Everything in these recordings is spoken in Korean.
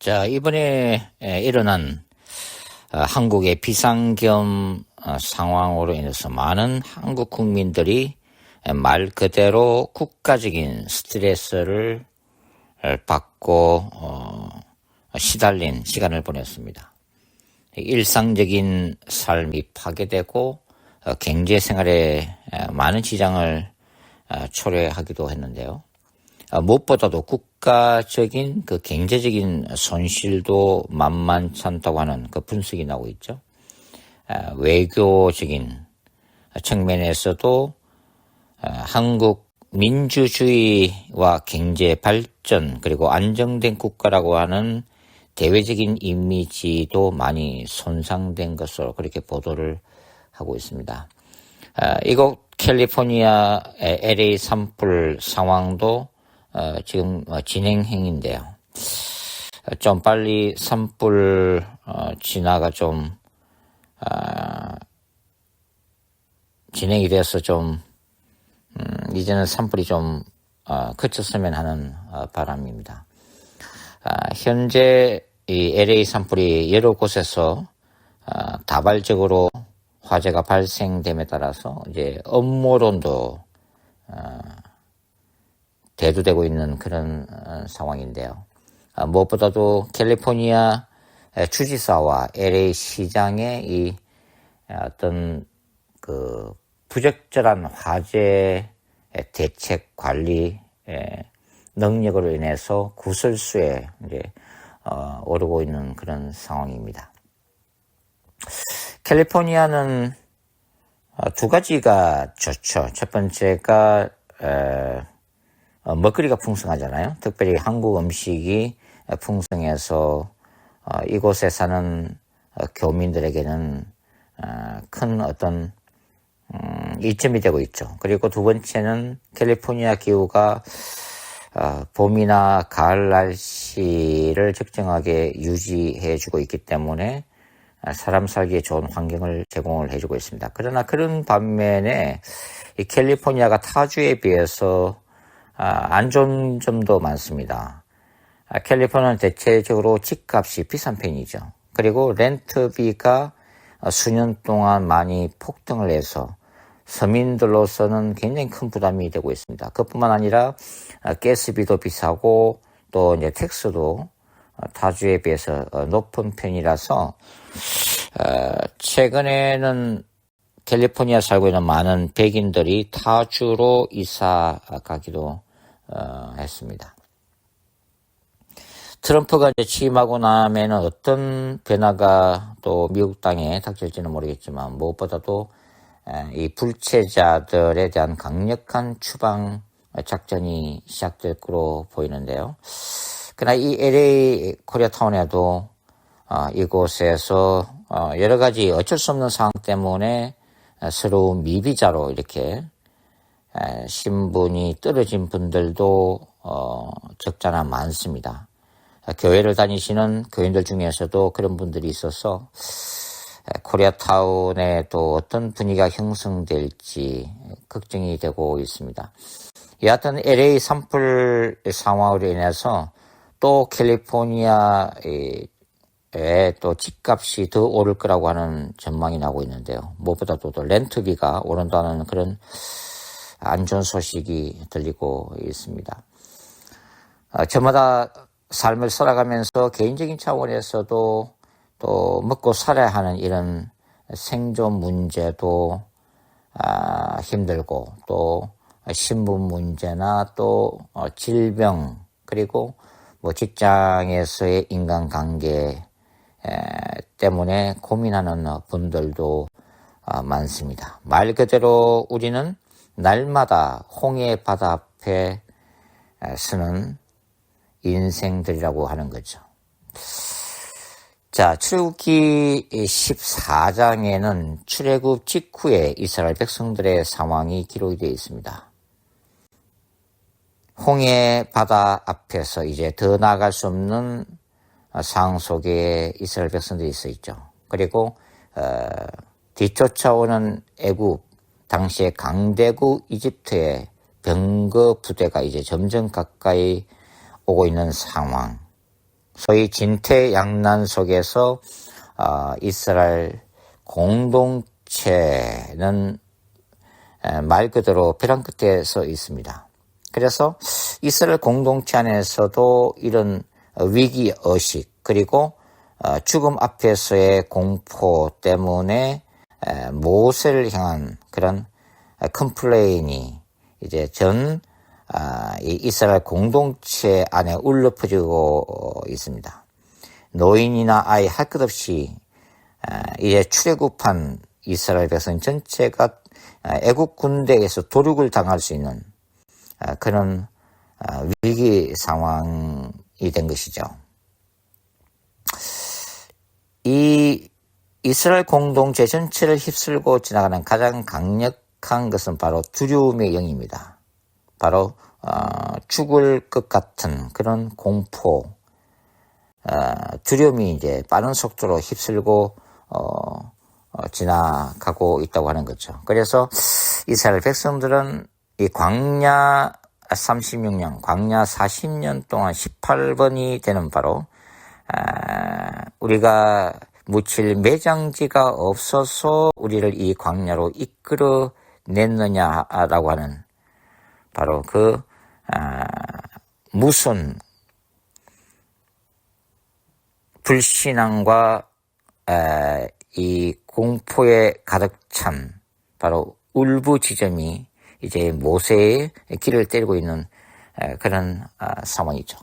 자, 이번에 일어난 한국의 비상겸 상황으로 인해서 많은 한국 국민들이 말 그대로 국가적인 스트레스를 받고 시달린 시간을 보냈습니다. 일상적인 삶이 파괴되고 경제 생활에 많은 지장을 초래하기도 했는데요. 무엇보다도 국가적인 그 경제적인 손실도 만만치 않다고 하는 그 분석이 나오고 있죠. 외교적인 측면에서도 한국 민주주의와 경제 발전 그리고 안정된 국가라고 하는 대외적인 이미지도 많이 손상된 것으로 그렇게 보도를 하고 있습니다. 이곳 캘리포니아의 LA 산불 상황도 지금 진행형인데요. 좀 빨리 산불 진화가 좀 진행이 돼서 좀 이제는 산불이 좀 그쳤으면 하는 바람입니다. 현재 이 LA 산불이 여러 곳에서 다발적으로 화재가 발생됨에 따라서 이제 음모론도 대두되고 있는 그런 상황인데요. 무엇보다도 캘리포니아 주지사와 LA 시장의 이 어떤 그 부적절한 화재 대책 관리 능력으로 인해서 구설수에 이제 오르고 있는 그런 상황입니다. 캘리포니아는 두 가지가 좋죠. 첫 번째가 먹거리가 풍성하잖아요. 특별히 한국 음식이 풍성해서 이곳에 사는 교민들에게는 큰 어떤 이점이 되고 있죠. 그리고 두 번째는 캘리포니아 기후가 봄이나 가을 날씨를 적정하게 유지해주고 있기 때문에 사람 살기에 좋은 환경을 제공을 해주고 있습니다. 그러나 그런 반면에 이 캘리포니아가 타주에 비해서 안 좋은 점도 많습니다. 캘리포니아는 대체적으로 집값이 비싼 편이죠. 그리고 렌트비가 수년 동안 많이 폭등을 해서 서민들로서는 굉장히 큰 부담이 되고 있습니다. 그뿐만 아니라 가스비도 비싸고 또 이제 텍스도 타주에 비해서 높은 편이라서 최근에는 캘리포니아 살고 있는 많은 백인들이 타주로 이사 가기도 했습니다. 트럼프가 이제 취임하고 나면은 어떤 변화가 또 미국 땅에 닥칠지는 모르겠지만 무엇보다도 이 불체자들에 대한 강력한 추방 작전이 시작될 거로 보이는데요. 그러나 이 LA 코리아타운에도 이곳에서 여러 가지 어쩔 수 없는 상황 때문에 서로 미비자로 이렇게 신분이 떨어진 분들도 적잖아 많습니다. 교회를 다니시는 교인들 중에서도 그런 분들이 있어서 코리아타운에 또 어떤 분위기가 형성될지 걱정이 되고 있습니다. 여하튼 LA 산불 상황으로 인해서 또 캘리포니아에 또 집값이 더 오를 거라고 하는 전망이 나오고 있는데요. 무엇보다도 또 렌트비가 오른다는 그런 안 좋은 소식이 들리고 있습니다. 저마다 삶을 살아가면서 개인적인 차원에서도 또 먹고 살아야 하는 이런 생존 문제도 힘들고 또 신분 문제나 또 질병 그리고 뭐 직장에서의 인간관계 때문에 고민하는 분들도 많습니다. 말 그대로 우리는 날마다 홍해 바다 앞에 서는 인생들이라고 하는 거죠. 자, 출애굽기 14장에는 출애굽 직후에 이스라엘 백성들의 상황이 기록이 되어 있습니다. 홍해 바다 앞에서 이제 더 나아갈 수 없는 상황 속에 이스라엘 백성들이 있어 있죠. 그리고 뒤쫓아오는 애굽, 당시에 강대국 이집트의 병거 부대가 이제 점점 가까이 오고 있는 상황. 소위 진퇴양난 속에서 이스라엘 공동체는 말 그대로 벼랑 끝에 서 있습니다. 그래서 이스라엘 공동체 안에서도 이런 위기의식 그리고 죽음 앞에서의 공포 때문에 모세를 향한 그런 컴플레인이 이제 이 이스라엘 공동체 안에 울려 퍼지고 있습니다. 노인이나 아이 할 것 없이 이제 출애굽한 이스라엘 백성 전체가 애국 군대에서 도륙을 당할 수 있는 그런 위기 상황이 된 것이죠. 이 이스라엘 공동체 전체를 휩쓸고 지나가는 가장 강력한 것은 바로 두려움의 영입니다. 바로 죽을 것 같은 그런 공포, 두려움이 이제 빠른 속도로 휩쓸고 지나가고 있다고 하는 거죠. 그래서 이스라엘 백성들은 이 광야 36년, 광야 40년 동안 18번이 되는 바로 우리가 묻힐 매장지가 없어서 우리를 이 광야로 이끌어냈느냐라고 하는 바로 그 무슨 불신앙과 이 공포에 가득 찬 바로 울부짖음이 이제 모세의 길을 때리고 있는 그런 상황이죠.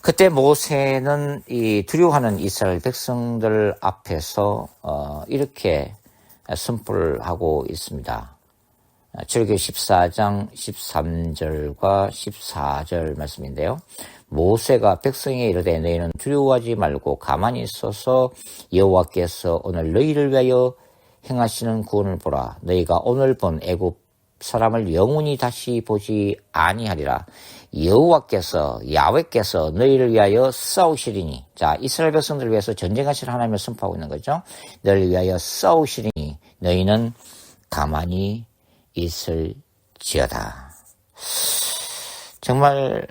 그때 모세는 이 두려워하는 이스라엘 백성들 앞에서 이렇게 선포를 하고 있습니다. 출애굽기 14장 13절과 14절 말씀인데요. 모세가 백성에 이르되 너희는 두려워하지 말고 가만히 있어서 여호와께서 오늘 너희를 위하여 행하시는 구원을 보라. 너희가 오늘 본 애굽 사람을 영원히 다시 보지 아니하리라. 여호와께서 야훼께서 너희를 위하여 싸우시리니. 자, 이스라엘 백성들을 위해서 전쟁하실 하나님을 선포하고 있는 거죠. 너희를 위하여 싸우시리니 너희는 가만히 있을지어다. 정말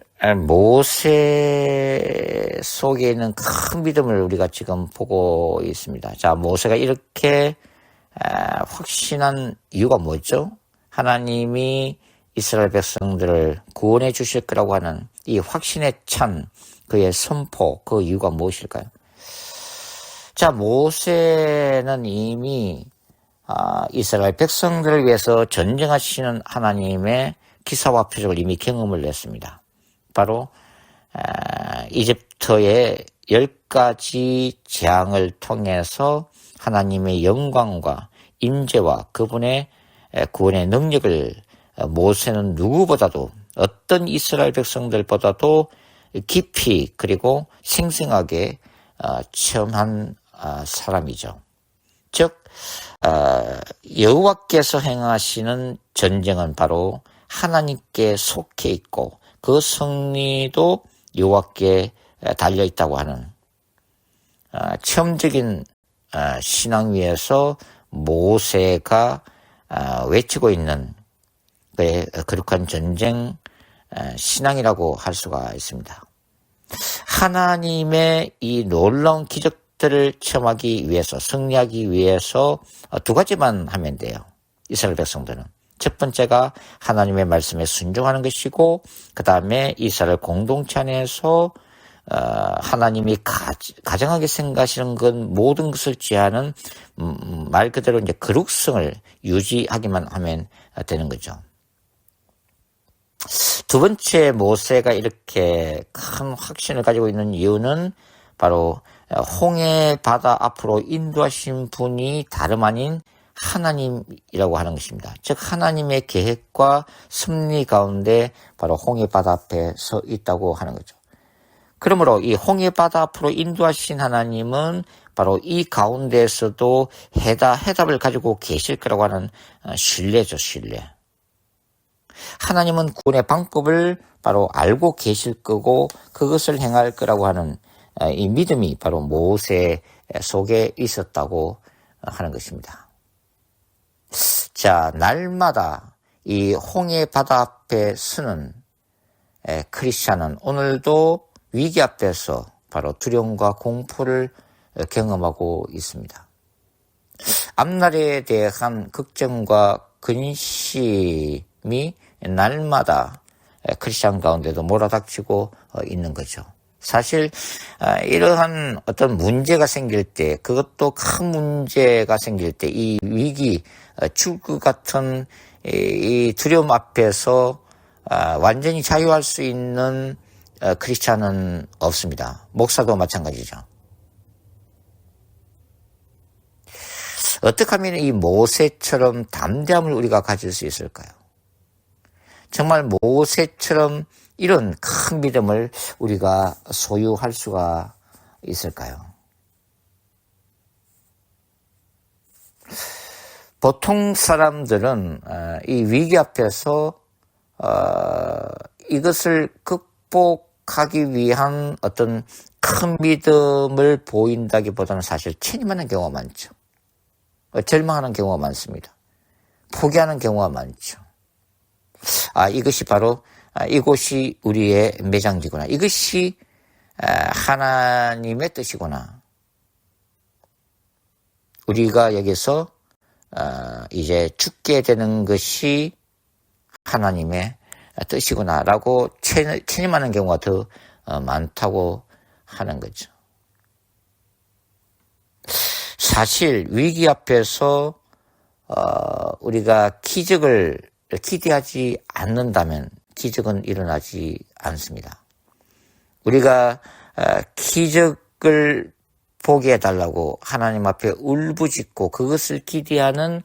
모세 속에 있는 큰 믿음을 우리가 지금 보고 있습니다. 자, 모세가 이렇게 확신한 이유가 뭐죠? 하나님이 이스라엘 백성들을 구원해 주실 거라고 하는 이 확신에 찬 그의 선포, 그 이유가 무엇일까요? 자, 모세는 이미 이스라엘 백성들을 위해서 전쟁하시는 하나님의 기사와 표적을 이미 경험을 냈습니다. 바로 이집트의 10가지 재앙을 통해서 하나님의 영광과 임재와 그분의 구원의 능력을 모세는 누구보다도 어떤 이스라엘 백성들보다도 깊이 그리고 생생하게 체험한 사람이죠. 즉 여호와께서 행하시는 전쟁은 바로 하나님께 속해 있고 그 승리도 여호와께 달려 있다고 하는 체험적인 신앙 위에서 모세가 외치고 있는 그의 거룩한 전쟁 신앙이라고 할 수가 있습니다. 하나님의 이 놀라운 기적들을 체험하기 위해서 승리하기 위해서 두 가지만 하면 돼요. 이스라엘 백성들은. 첫 번째가 하나님의 말씀에 순종하는 것이고 그 다음에 이스라엘 공동체 안에서 하나님이 가장하게 생각하시는 건 모든 것을 지하는 말 그대로 이제 거룩성을 유지하기만 하면 되는 거죠. 두 번째 모세가 이렇게 큰 확신을 가지고 있는 이유는 바로 홍해 바다 앞으로 인도하신 분이 다름 아닌 하나님이라고 하는 것입니다. 즉 하나님의 계획과 섭리 가운데 바로 홍해 바다 앞에 서 있다고 하는 거죠. 그러므로 이 홍해 바다 앞으로 인도하신 하나님은 바로 이 가운데에서도 해답을 가지고 계실 거라고 하는 신뢰죠, 신뢰. 하나님은 구원의 방법을 바로 알고 계실 거고 그것을 행할 거라고 하는 이 믿음이 바로 모세 속에 있었다고 하는 것입니다. 자, 날마다 이 홍해 바다 앞에 서는 크리스찬은 오늘도 위기 앞에서 바로 두려움과 공포를 경험하고 있습니다. 앞날에 대한 걱정과 근심이 날마다 크리스찬 가운데도 몰아닥치고 있는 거죠. 사실 이러한 어떤 문제가 생길 때, 그것도 큰 문제가 생길 때 이 위기, 죽을 것 같은 이 두려움 앞에서 완전히 자유할 수 있는 크리스찬은 없습니다. 목사도 마찬가지죠. 어떻게 하면 이 모세처럼 담대함을 우리가 가질 수 있을까요? 정말 모세처럼 이런 큰 믿음을 우리가 소유할 수가 있을까요? 보통 사람들은 이 위기 앞에서 이것을 극복하기 위한 어떤 큰 믿음을 보인다기보다는 사실 체념하는 경우가 많죠. 절망하는 경우가 많습니다. 포기하는 경우가 많죠. 이것이 바로 이곳이 우리의 매장지구나. 이것이 하나님의 뜻이구나. 우리가 여기서 이제 죽게 되는 것이 하나님의 뜻이구나라고 체념하는 경우가 더 많다고 하는 거죠. 사실 위기 앞에서 우리가 기적을 기대하지 않는다면 기적은 일어나지 않습니다. 우리가 기적을 보게 해달라고 하나님 앞에 울부짖고 그것을 기대하는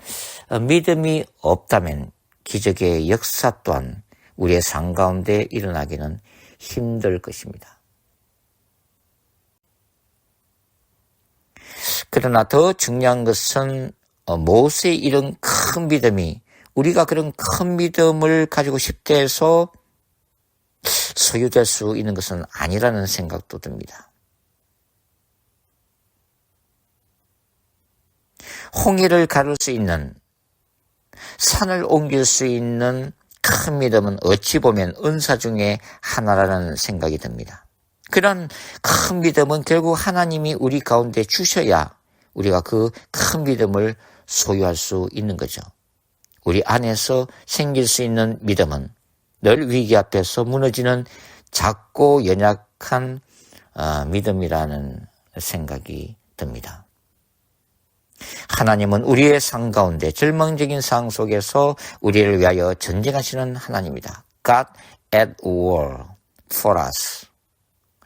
믿음이 없다면 기적의 역사 또한 우리의 삶 가운데 일어나기는 힘들 것입니다. 그러나 더 중요한 것은 모세의 이런 큰 믿음이 우리가 그런 큰 믿음을 가지고 싶게 해서 소유될 수 있는 것은 아니라는 생각도 듭니다. 홍해를 가를 수 있는, 산을 옮길 수 있는 큰 믿음은 어찌 보면 은사 중에 하나라는 생각이 듭니다. 그런 큰 믿음은 결국 하나님이 우리 가운데 주셔야 우리가 그 큰 믿음을 소유할 수 있는 거죠. 우리 안에서 생길 수 있는 믿음은 늘 위기 앞에서 무너지는 작고 연약한 믿음이라는 생각이 듭니다. 하나님은 우리의 삶 가운데 절망적인 상황 속에서 우리를 위하여 전쟁하시는 하나님이다. God at war for us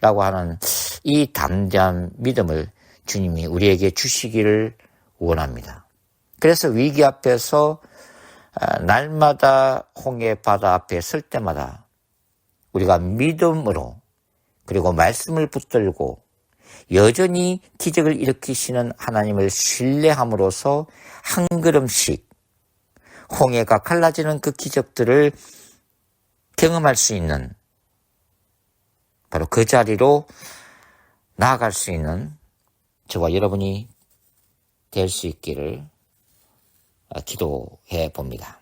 라고 하는 이 담대한 믿음을 주님이 우리에게 주시기를 원합니다. 그래서 위기 앞에서 날마다 홍해 바다 앞에 설 때마다 우리가 믿음으로 그리고 말씀을 붙들고 여전히 기적을 일으키시는 하나님을 신뢰함으로써 한 걸음씩 홍해가 갈라지는 그 기적들을 경험할 수 있는 바로 그 자리로 나아갈 수 있는 저와 여러분이 될 수 있기를 기도해 봅니다.